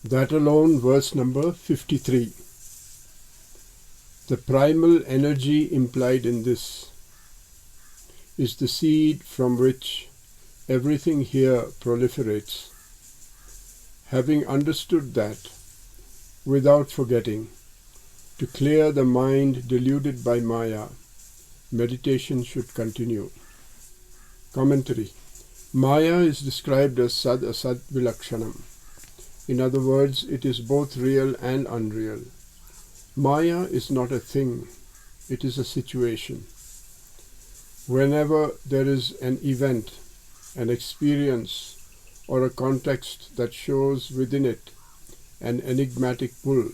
That alone, verse number 53. The primal energy implied in this is the seed from which everything here proliferates. Having understood that, without forgetting, to clear the mind deluded by Maya, meditation should continue. Commentary. Maya is described as Sad Asad Vilakshanam. In other words, it is both real and unreal. Maya is not a thing, it is a situation. Whenever there is an event, an experience, or a context that shows within it an enigmatic pull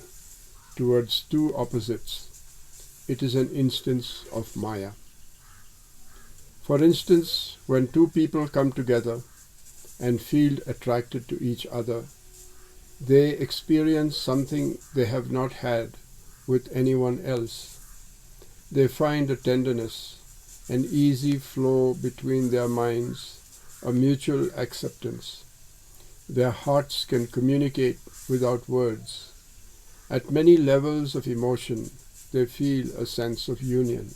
towards two opposites, it is an instance of Maya. For instance, when two people come together and feel attracted to each other, they experience something they have not had with anyone else. They find a tenderness, an easy flow between their minds, a mutual acceptance. Their hearts can communicate without words. At many levels of emotion, they feel a sense of union.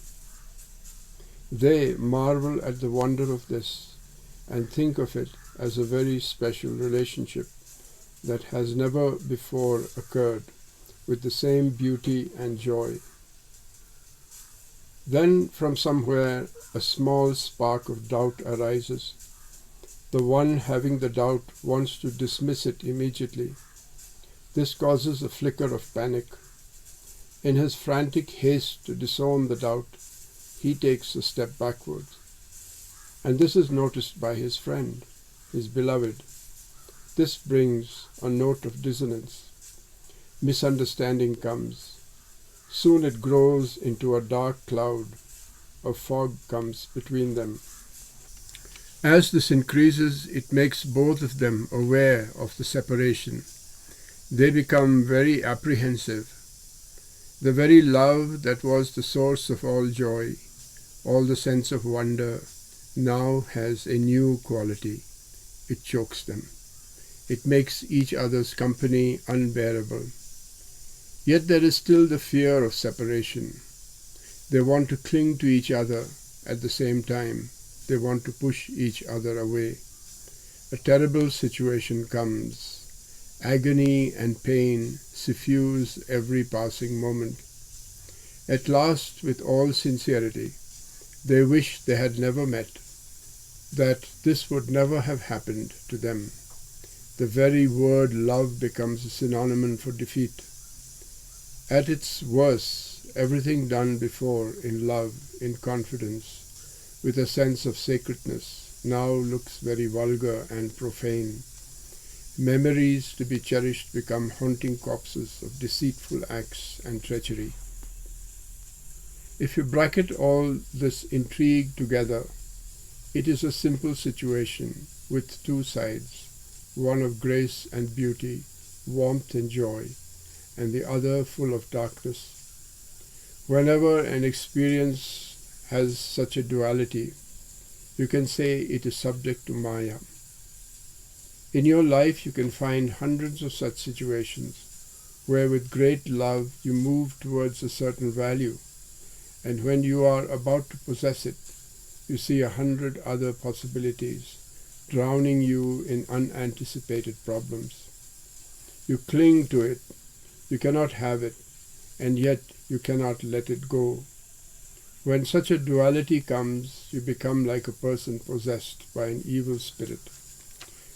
They marvel at the wonder of this and think of it as a very special relationship that has never before occurred with the same beauty and joy. Then from somewhere a small spark of doubt arises. The one having the doubt wants to dismiss it immediately. This causes a flicker of panic. In his frantic haste to disown the doubt, he takes a step backwards. And this is noticed by his friend, his beloved. This brings a note of dissonance. Misunderstanding comes. Soon it grows into a dark cloud. A fog comes between them. As this increases, it makes both of them aware of the separation. They become very apprehensive. The very love that was the source of all joy, all the sense of wonder, now has a new quality. It chokes them. It makes each other's company unbearable. Yet there is still the fear of separation. They want to cling to each other at the same time. They want to push each other away. A terrible situation comes. Agony and pain suffuse every passing moment. At last, with all sincerity, they wish they had never met, that this would never have happened to them. The very word love becomes a synonym for defeat. At its worst, everything done before in love, in confidence, with a sense of sacredness, now looks very vulgar and profane. Memories to be cherished become haunting corpses of deceitful acts and treachery. If you bracket all this intrigue together, it is a simple situation with two sides, one of grace and beauty, warmth and joy, and the other full of darkness. Whenever an experience has such a duality, you can say it is subject to Maya. In your life you can find hundreds of such situations where with great love you move towards a certain value, and when you are about to possess it, you see 100 other possibilities drowning you in unanticipated problems. You cling to it, you cannot have it, and yet you cannot let it go. When such a duality comes, you become like a person possessed by an evil spirit.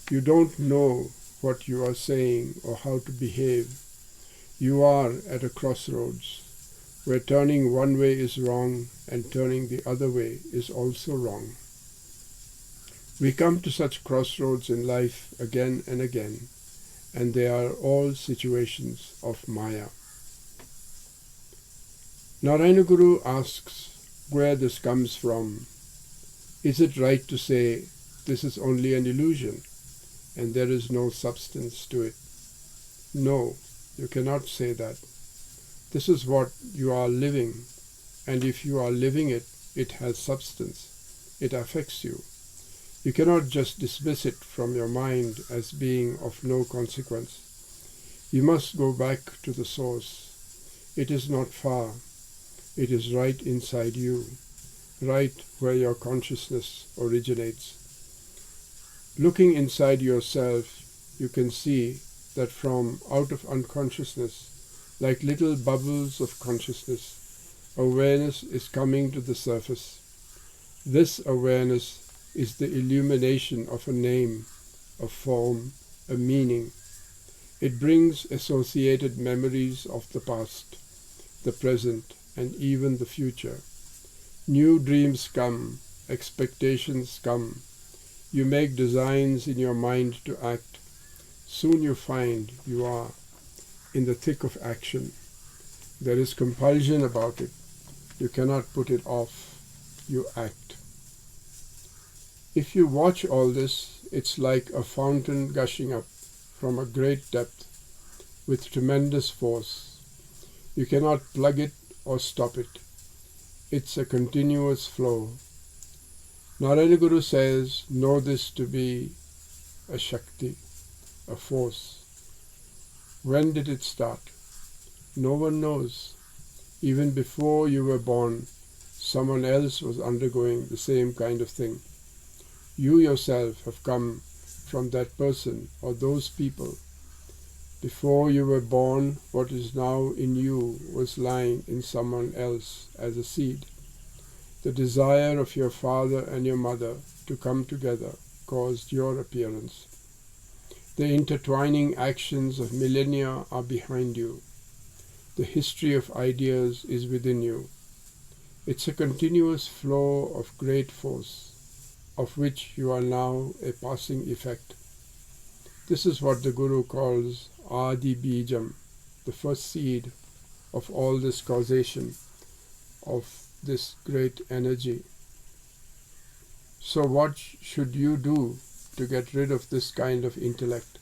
You don't know what you are saying or how to behave. You are at a crossroads, where turning one way is wrong and turning the other way is also wrong. We come to such crossroads in life again and again, and they are all situations of Maya. Narayana Guru asks where this comes from. Is it right to say this is only an illusion and there is no substance to it? No, you cannot say that. This is what you are living, and if you are living it, it has substance. It affects you. You cannot just dismiss it from your mind as being of no consequence. You must go back to the source. It is not far. It is right inside you, right where your consciousness originates. Looking inside yourself, you can see that from out of unconsciousness, like little bubbles of consciousness, awareness is coming to the surface. This awareness is the illumination of a name, a form, a meaning. It brings associated memories of the past, the present, and even the future. New dreams come, expectations come. You make designs in your mind to act. Soon you find you are in the thick of action. There is compulsion about it. You cannot put it off. You act. If you watch all this, it's like a fountain gushing up from a great depth with tremendous force. You cannot plug it or stop it. It's a continuous flow. Narayana Guru says, know this to be a Shakti, a force. When did it start? No one knows. Even before you were born, someone else was undergoing the same kind of thing. You yourself have come from that person or those people. Before you were born, what is now in you was lying in someone else as a seed. The desire of your father and your mother to come together caused your appearance. The intertwining actions of millennia are behind you. The history of ideas is within you. It's a continuous flow of great force, of which you are now a passing effect. This is what the Guru calls Adi Bijam, the first seed of all this causation, of this great energy. So what should you do to get rid of this kind of intellect,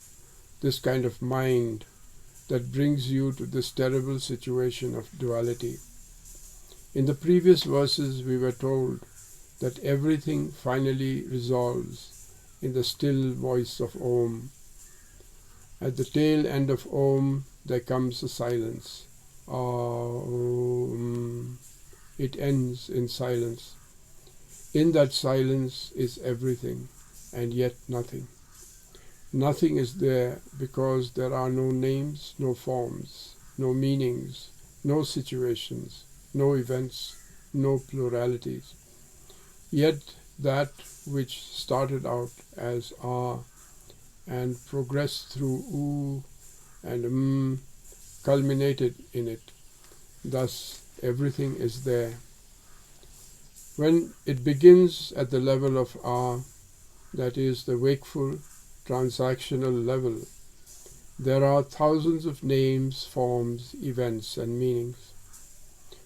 this kind of mind that brings you to this terrible situation of duality? In the previous verses we were told that everything finally resolves in the still voice of Om. At the tail end of Om there comes a silence. Om. It ends in silence. In that silence is everything, and yet nothing. Nothing is there because there are no names, no forms, no meanings, no situations, no events, no pluralities. Yet that which started out as Ah and progressed through Oo and culminated in it. Thus everything is there. When it begins at the level of Ah, that is the wakeful, transactional level, there are thousands of names, forms, events, and meanings.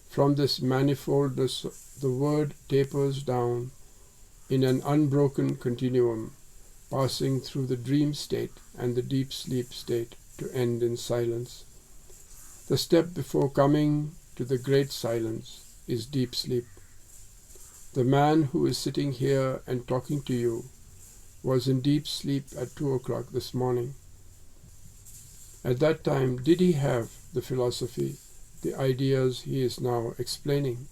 From this manifoldness, the word tapers down in an unbroken continuum, passing through the dream state and the deep sleep state to end in silence. The step before coming to the great silence is deep sleep. The man who is sitting here and talking to you was in deep sleep at 2 o'clock this morning. At that time, did he have the philosophy, the ideas he is now explaining?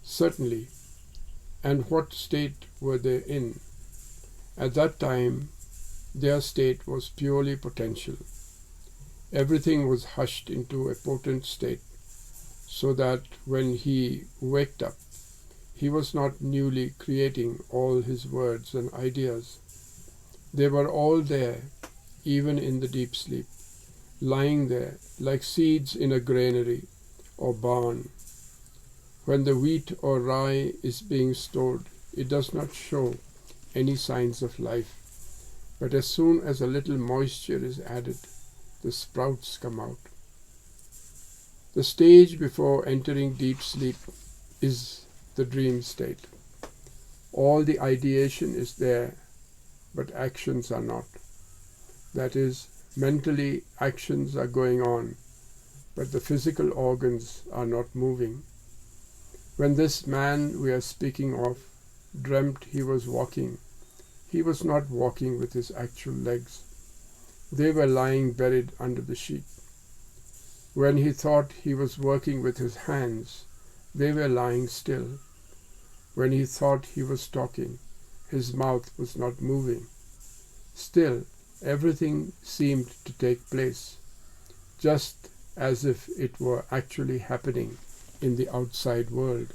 Certainly. And what state were they in? At that time, their state was purely potential. Everything was hushed into a potent state, so that when he waked up, he was not newly creating all his words and ideas. They were all there, even in the deep sleep, lying there like seeds in a granary or barn. When the wheat or rye is being stored, it does not show any signs of life, but as soon as a little moisture is added, the sprouts come out. The stage before entering deep sleep is the dream state. All the ideation is there, but actions are not. That is, mentally actions are going on, but the physical organs are not moving. When this man we are speaking of dreamt he was walking, he was not walking with his actual legs. They were lying buried under the sheet. When he thought he was working with his hands, they were lying still. When he thought he was talking, his mouth was not moving. Still, everything seemed to take place, just as if it were actually happening in the outside world.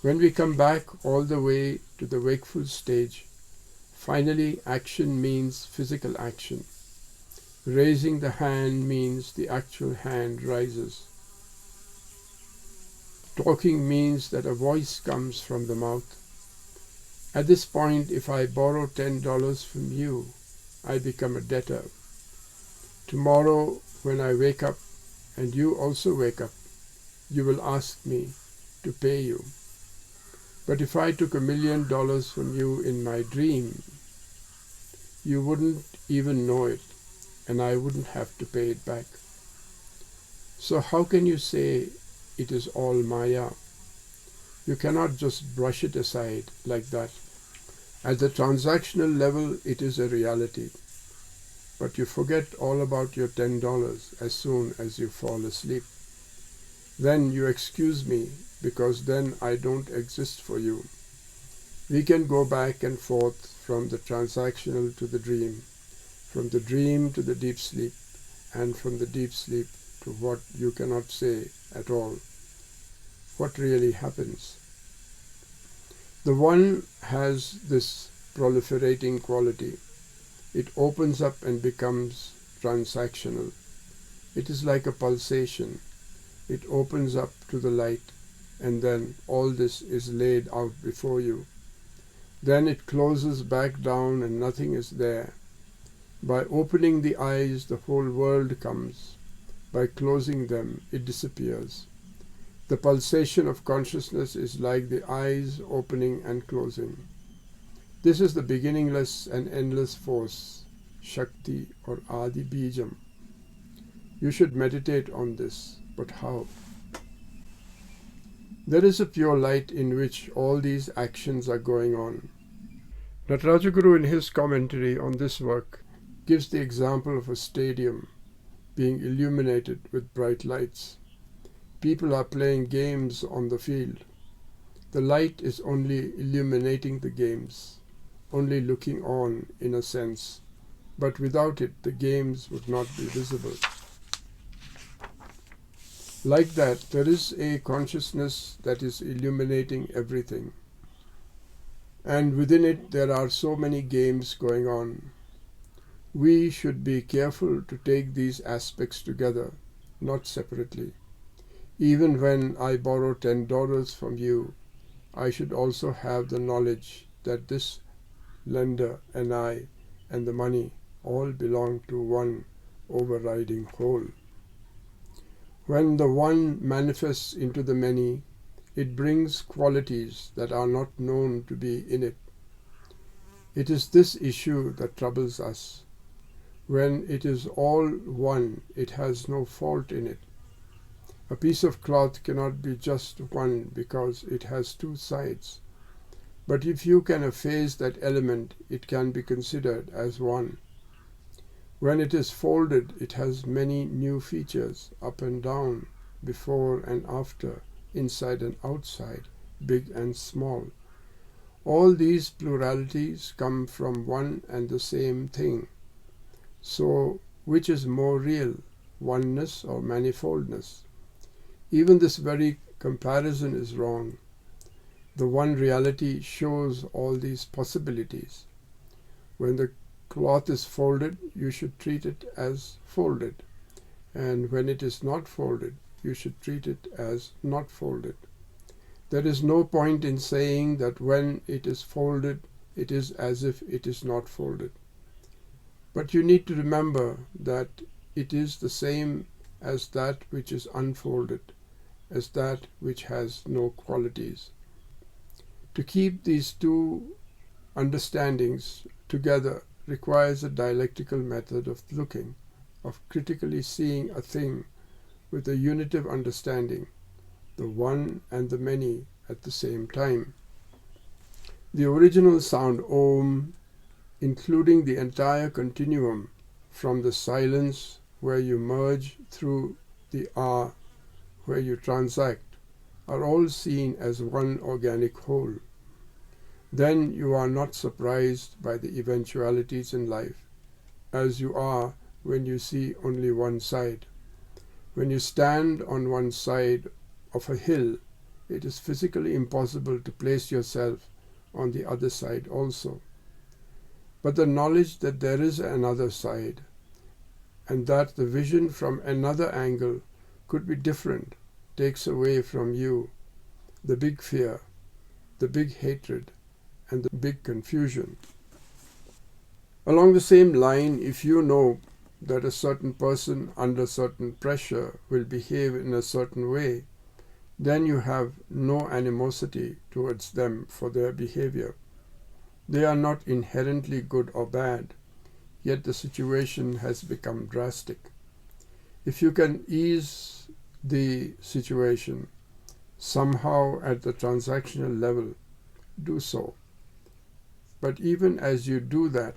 When we come back all the way to the wakeful stage, finally action means physical action. Raising the hand means the actual hand rises. Talking means that a voice comes from the mouth. At this point, if I borrow $10 from you, I become a debtor. Tomorrow, when I wake up, and you also wake up, you will ask me to pay you. But if I took $1 million from you in my dream, you wouldn't even know it, and I wouldn't have to pay it back. So how can you say it is all Maya? You cannot just brush it aside like that. At the transactional level, it is a reality. But you forget all about your $10 as soon as you fall asleep. Then you excuse me, because then I don't exist for you. We can go back and forth from the transactional to the dream, from the dream to the deep sleep, and from the deep sleep to what you cannot say at all. What really happens? The one has this proliferating quality. It opens up and becomes transactional. It is like a pulsation. It opens up to the light, and then all this is laid out before you. Then it closes back down and nothing is there. By opening the eyes, the whole world comes. By closing them, it disappears. The pulsation of consciousness is like the eyes opening and closing. This is the beginningless and endless force, Shakti or Adi Bijam. You should meditate on this, but how? There is a pure light in which all these actions are going on. Natarajaguru, in his commentary on this work, gives the example of a stadium being illuminated with bright lights. People are playing games on the field. The light is only illuminating the games, only looking on in a sense, but without it the games would not be visible. Like that, there is a consciousness that is illuminating everything. And within it there are so many games going on. We should be careful to take these aspects together, not separately. Even when I borrow $10 from you, I should also have the knowledge that this lender and I and the money all belong to one overriding whole. When the one manifests into the many, it brings qualities that are not known to be in it. It is this issue that troubles us. When it is all one, it has no fault in it. A piece of cloth cannot be just one because it has two sides. But if you can efface that element, it can be considered as one. When it is folded, it has many new features, up and down, before and after, inside and outside, big and small. All these pluralities come from one and the same thing. So, which is more real, oneness or manifoldness? Even this very comparison is wrong. The one reality shows all these possibilities. When the cloth is folded, you should treat it as folded. And when it is not folded, you should treat it as not folded. There is no point in saying that when it is folded, it is as if it is not folded. But you need to remember that it is the same as that which is unfolded, as that which has no qualities. To keep these two understandings together requires a dialectical method of looking, of critically seeing a thing with a unitive understanding, the one and the many at the same time. The original sound Om, including the entire continuum from the silence where you merge through the R where you transact are all seen as one organic whole. Then you are not surprised by the eventualities in life, as you are when you see only one side. When you stand on one side of a hill, it is physically impossible to place yourself on the other side also. But the knowledge that there is another side, and that the vision from another angle could be different, takes away from you the big fear, the big hatred, and the big confusion. Along the same line, if you know that a certain person under certain pressure will behave in a certain way, then you have no animosity towards them for their behavior. They are not inherently good or bad, yet the situation has become drastic. If you can ease the situation somehow at the transactional level, do so. But even as you do that,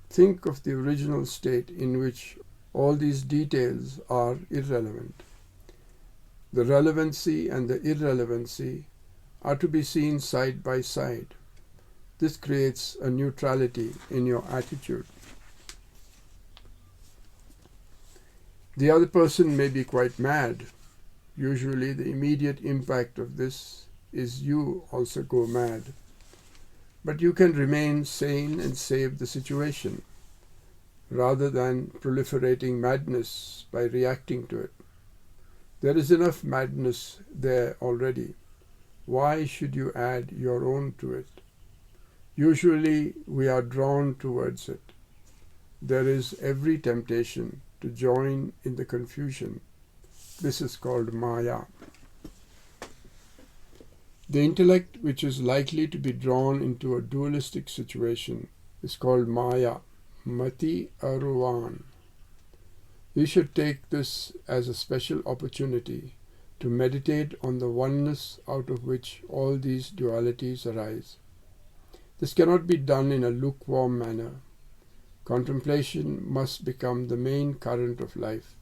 think of the original state in which all these details are irrelevant. The relevancy and the irrelevancy are to be seen side by side. This creates a neutrality in your attitude. The other person may be quite mad. Usually the immediate impact of this is you also go mad. But you can remain sane and save the situation, rather than proliferating madness by reacting to it. There is enough madness there already. Why should you add your own to it? Usually we are drawn towards it. There is every temptation to join in the confusion. This is called Maya. The intellect which is likely to be drawn into a dualistic situation is called Maya, Mati Aruvan. We should take this as a special opportunity to meditate on the oneness out of which all these dualities arise. This cannot be done in a lukewarm manner. Contemplation must become the main current of life.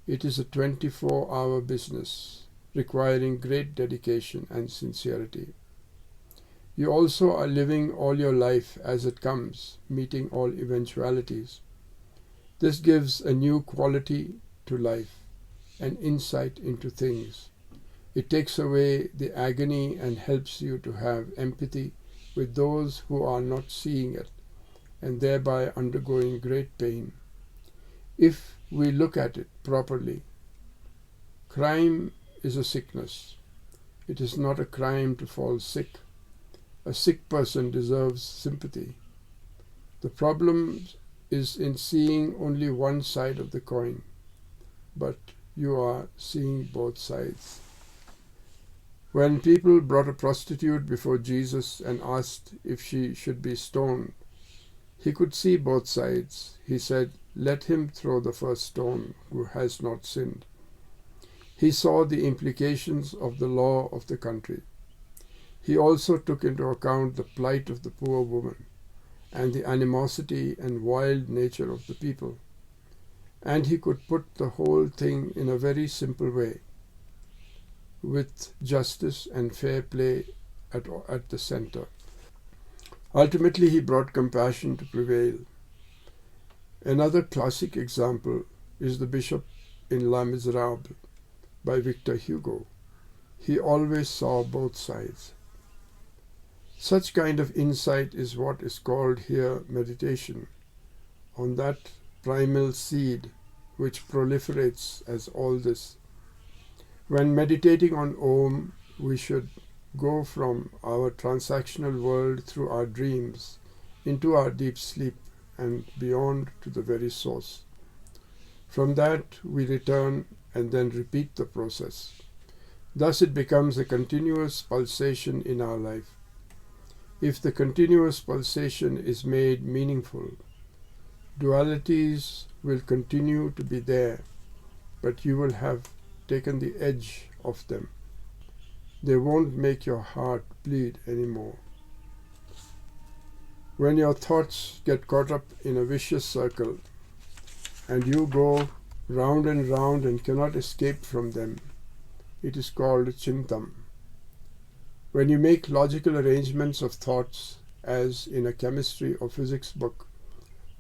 It is a 24-hour business, requiring great dedication and sincerity. You also are living all your life as it comes, meeting all eventualities. This gives a new quality to life, an insight into things. It takes away the agony and helps you to have empathy with those who are not seeing it and thereby undergoing great pain. If we look at it properly, crime is a sickness. It is not a crime to fall sick. A sick person deserves sympathy. The problem is in seeing only one side of the coin, but you are seeing both sides. When people brought a prostitute before Jesus and asked if she should be stoned, he could see both sides. He said, "Let him throw the first stone who has not sinned." He saw the implications of the law of the country. He also took into account the plight of the poor woman and the animosity and wild nature of the people. And he could put the whole thing in a very simple way, with justice and fair play at the center. Ultimately, he brought compassion to prevail. Another classic example is The Bishop in Les Miserables by Victor Hugo. He always saw both sides. Such kind of insight is what is called here meditation, on that primal seed which proliferates as all this. When meditating on Om, we should go from our transactional world through our dreams into our deep sleep and beyond to the very source. From that we return and then repeat the process. Thus it becomes a continuous pulsation in our life. If the continuous pulsation is made meaningful, dualities will continue to be there, but you will have taken the edge off them. They won't make your heart bleed anymore. When your thoughts get caught up in a vicious circle, and you go round and cannot escape from them. It is called chintam. When you make logical arrangements of thoughts, as in a chemistry or physics book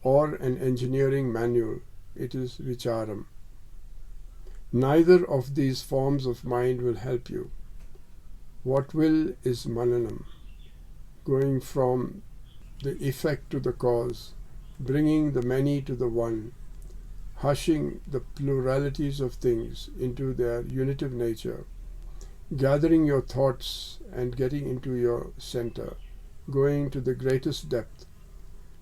or an engineering manual, it is vicharam. Neither of these forms of mind will help you. What will is mananam, going from the effect to the cause, bringing the many to the one, hushing the pluralities of things into their unitive nature, gathering your thoughts and getting into your center, going to the greatest depth.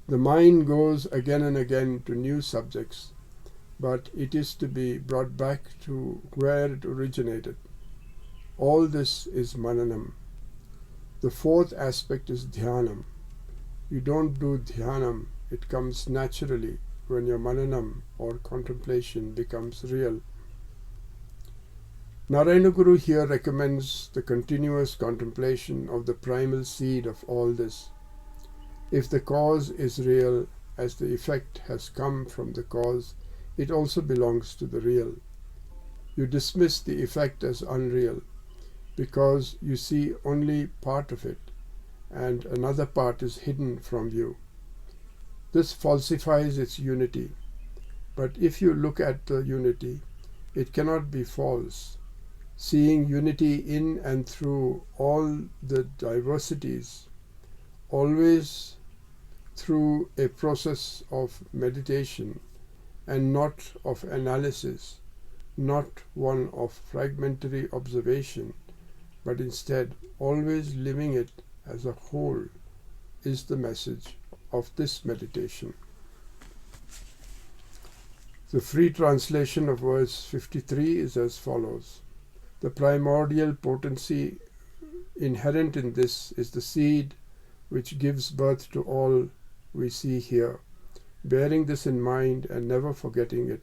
The mind goes again and again to new subjects, but it is to be brought back to where it originated. All this is mananam. The fourth aspect is dhyanam. You don't do dhyanam, it comes naturally when your mananam or contemplation becomes real. Narayana Guru here recommends the continuous contemplation of the primal seed of all this. If the cause is real, as the effect has come from the cause, it also belongs to the real. You dismiss the effect as unreal because you see only part of it, and another part is hidden from you. This falsifies its unity. But if you look at the unity, it cannot be false. Seeing unity in and through all the diversities, always through a process of meditation and not of analysis, not one of fragmentary observation, but instead always living it as a whole, is the message of this meditation. The free translation of verse 53 is as follows. The primordial potency inherent in this is the seed which gives birth to all we see here. Bearing this in mind and never forgetting it,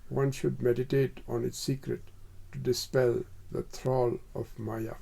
one should meditate on its secret to dispel the thrall of Maya.